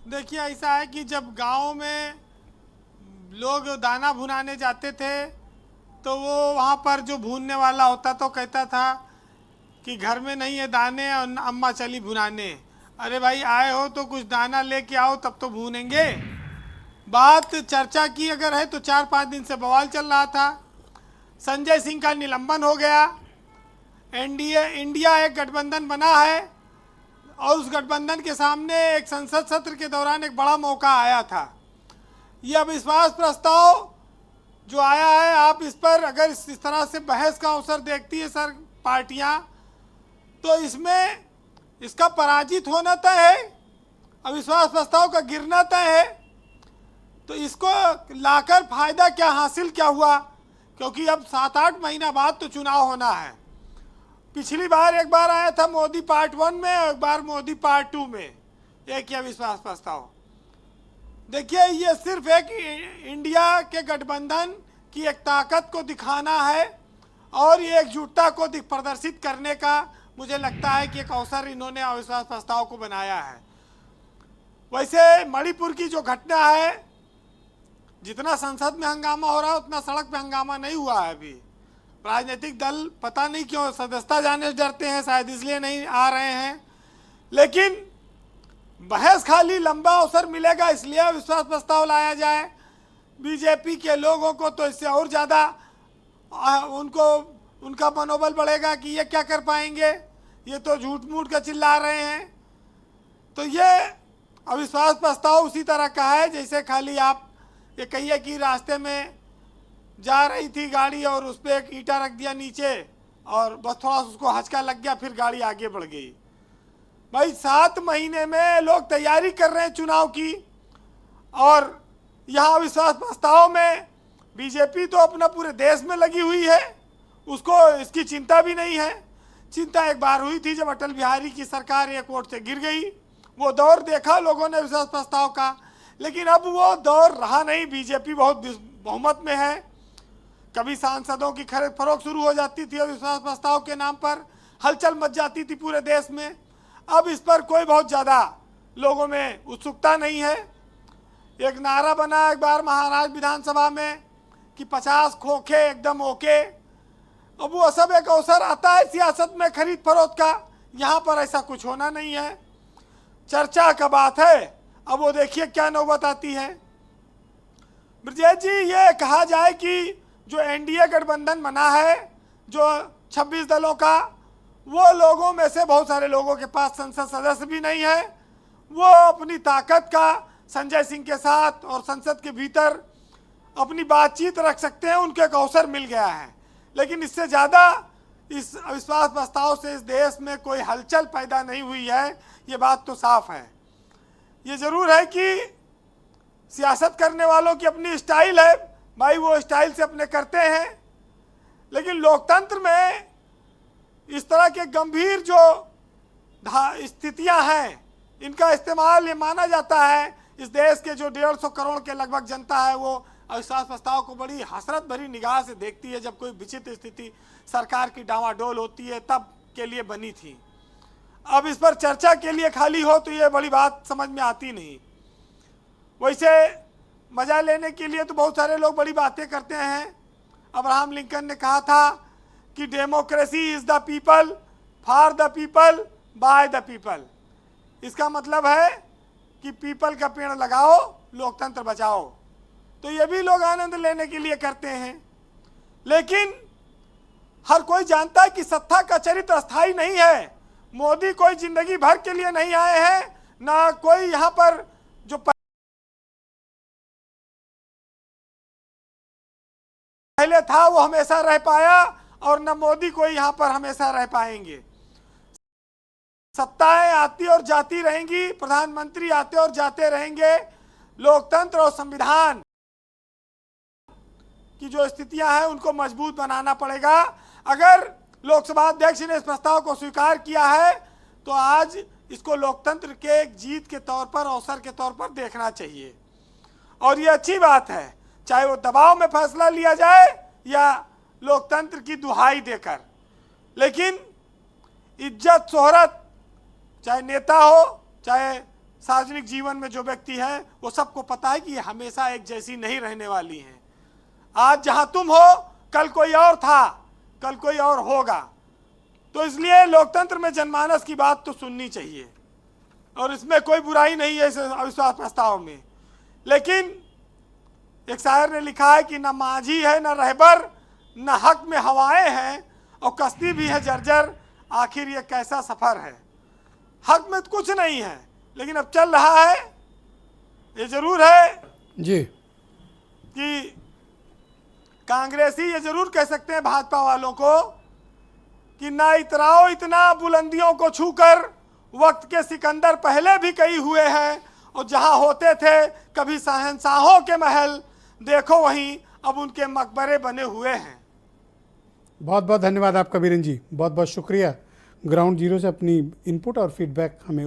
देखिए, ऐसा है कि जब गांव में लोग दाना भुनाने जाते थे तो वो वहाँ पर जो भूनने वाला होता तो कहता था कि घर में नहीं है दाने और अम्मा चली भुनाने। अरे भाई, आए हो तो कुछ दाना लेके आओ तब तो भूनेंगे। बात चर्चा की अगर है तो 4-5 दिन से बवाल चल रहा था। संजय सिंह का निलंबन हो गया। एनडीए इंडिया एक गठबंधन बना है और उस गठबंधन के सामने एक संसद सत्र के दौरान एक बड़ा मौका आया था। यह अविश्वास प्रस्ताव जो आया है, आप इस पर अगर इस तरह से बहस का अवसर देखती है सर पार्टियां, तो इसमें इसका पराजित होना तय है, अविश्वास प्रस्ताव का गिरना तय है। तो इसको लाकर फायदा क्या हासिल क्या हुआ, क्योंकि अब 7-8 महीना बाद तो चुनाव होना है। पिछली बार एक बार आया था मोदी पार्ट 1 में और एक बार मोदी पार्ट 2 में एक ही अविश्वास प्रस्ताव। देखिए, ये सिर्फ एक इंडिया के गठबंधन की एक ताकत को दिखाना है और ये एकजुटता को प्रदर्शित करने का मुझे लगता है कि एक अवसर इन्होंने अविश्वास प्रस्ताव को बनाया है। वैसे मणिपुर की जो घटना है, जितना संसद में हंगामा हो रहा है उतना सड़क पे हंगामा नहीं हुआ है अभी। राजनीतिक दल पता नहीं क्यों सदस्यता जाने से डरते हैं, शायद इसलिए नहीं आ रहे हैं। लेकिन बहस खाली लंबा अवसर मिलेगा इसलिए अविश्वास प्रस्ताव लाया जाए। बीजेपी के लोगों को तो इससे और ज़्यादा उनका मनोबल बढ़ेगा कि ये क्या कर पाएंगे, ये तो झूठ मूठ का चिल्ला रहे हैं। तो ये अविश्वास प्रस्ताव उसी तरह का है जैसे खाली आप ये कहिए कि रास्ते में जा रही थी गाड़ी और उस पर एक ईंटा रख दिया नीचे और बस थोड़ा उसको हचका लग गया, फिर गाड़ी आगे बढ़ गई। भाई 7 महीने में लोग तैयारी कर रहे हैं चुनाव की और यहाँ अविश्वास प्रस्ताव में बीजेपी तो अपना पूरे देश में लगी हुई है, उसको इसकी चिंता भी नहीं है। चिंता एक बार हुई थी जब अटल बिहारी की सरकार एक वोट से गिर गई, वो दौर देखा लोगों ने अविश्वास प्रस्ताव का, लेकिन अब वो दौर रहा नहीं। बीजेपी बहुत बहुमत में है। कभी सांसदों की खरीद फरोख्त शुरू हो जाती थी अविश्वास प्रस्ताव के नाम पर, हलचल मच जाती थी पूरे देश में। अब इस पर कोई बहुत ज़्यादा लोगों में उत्सुकता नहीं है। एक नारा बना एक बार महाराष्ट्र विधानसभा में कि 50 खोखे एकदम ओके। अब वो सब एक अवसर आता है सियासत में खरीद फरोख्त का, यहाँ पर ऐसा कुछ होना नहीं है। चर्चा का बात है, अब वो देखिए क्या नौबत आती है। ब्रजेश जी, ये कहा जाए कि जो एनडीए गठबंधन बना है जो 26 दलों का, वो लोगों में से बहुत सारे लोगों के पास संसद सदस्य भी नहीं है। वो अपनी ताकत का संजय सिंह के साथ और संसद के भीतर अपनी बातचीत रख सकते हैं, उनको एक अवसर मिल गया है। लेकिन इससे ज़्यादा इस अविश्वास प्रस्ताव से इस देश में कोई हलचल पैदा नहीं हुई है, ये बात तो साफ है। ये ज़रूर है कि सियासत करने वालों की अपनी स्टाइल है, भाई वो स्टाइल से अपने करते हैं। लेकिन लोकतंत्र में इस तरह के गंभीर जो स्थितियां हैं, इनका इस्तेमाल ये माना जाता है। इस देश के जो 150 करोड़ के लगभग जनता है वो अविश्वास प्रस्ताव को बड़ी हसरत भरी निगाह से देखती है। जब कोई विचित्र स्थिति सरकार की डावाडोल होती है तब के लिए बनी थी। अब इस पर चर्चा के लिए खाली हो तो ये बड़ी बात समझ में आती नहीं। वैसे मजा लेने के लिए तो बहुत सारे लोग बड़ी बातें करते हैं। अब्राहम लिंकन ने कहा था कि democracy is the people, for the people, by the people. इसका मतलब है कि पीपल का पेड़ लगाओ, लोकतंत्र बचाओ। तो ये भी लोग आनंद लेने के लिए करते हैं। लेकिन हर कोई जानता है कि सत्ता का चरित्र अस्थायी नहीं है। मोदी कोई जिंदगी भर के लिए नहीं आए हैं, ना कोई यहाँ पर जो पहले था वो हमेशा रह पाया और न मोदी कोई यहाँ पर हमेशा रह पाएंगे। सत्ताएं आती और जाती रहेंगी, प्रधानमंत्री आते और जाते रहेंगे। लोकतंत्र और संविधान की जो स्थितियां हैं उनको मजबूत बनाना पड़ेगा। अगर लोकसभा अध्यक्ष ने इस प्रस्ताव को स्वीकार किया है तो आज इसको लोकतंत्र के एक जीत के तौर पर, अवसर के तौर पर देखना चाहिए। और ये अच्छी बात है, चाहे वो दबाव में फैसला लिया जाए या लोकतंत्र की दुहाई देकर। लेकिन इज्जत शोहरत, चाहे नेता हो चाहे सार्वजनिक जीवन में जो व्यक्ति है वो सबको पता है कि ये हमेशा एक जैसी नहीं रहने वाली हैं। आज जहां तुम हो कल कोई और था, कल कोई और होगा। तो इसलिए लोकतंत्र में जनमानस की बात तो सुननी चाहिए और इसमें कोई बुराई नहीं है इस अविश्वास प्रस्ताव में। लेकिन एक शायर ने लिखा है कि न माझी है न रहबर, न हक में हवाएं हैं और कश्ती भी है जर्जर, आखिर ये कैसा सफर है। हक में तो कुछ नहीं है लेकिन अब चल रहा है। ये जरूर है जी कि कांग्रेसी ये जरूर कह सकते हैं भाजपा वालों को कि ना इतराओ इतना बुलंदियों को छूकर, वक्त के सिकंदर पहले भी कई हुए हैं और जहां होते थे कभी शहंशाहों के महल, देखो वहीं अब उनके मकबरे बने हुए हैं। बहुत बहुत धन्यवाद आपका वीरेंद्र जी, बहुत बहुत शुक्रिया ग्राउंड जीरो से अपनी इनपुट और फीडबैक हमें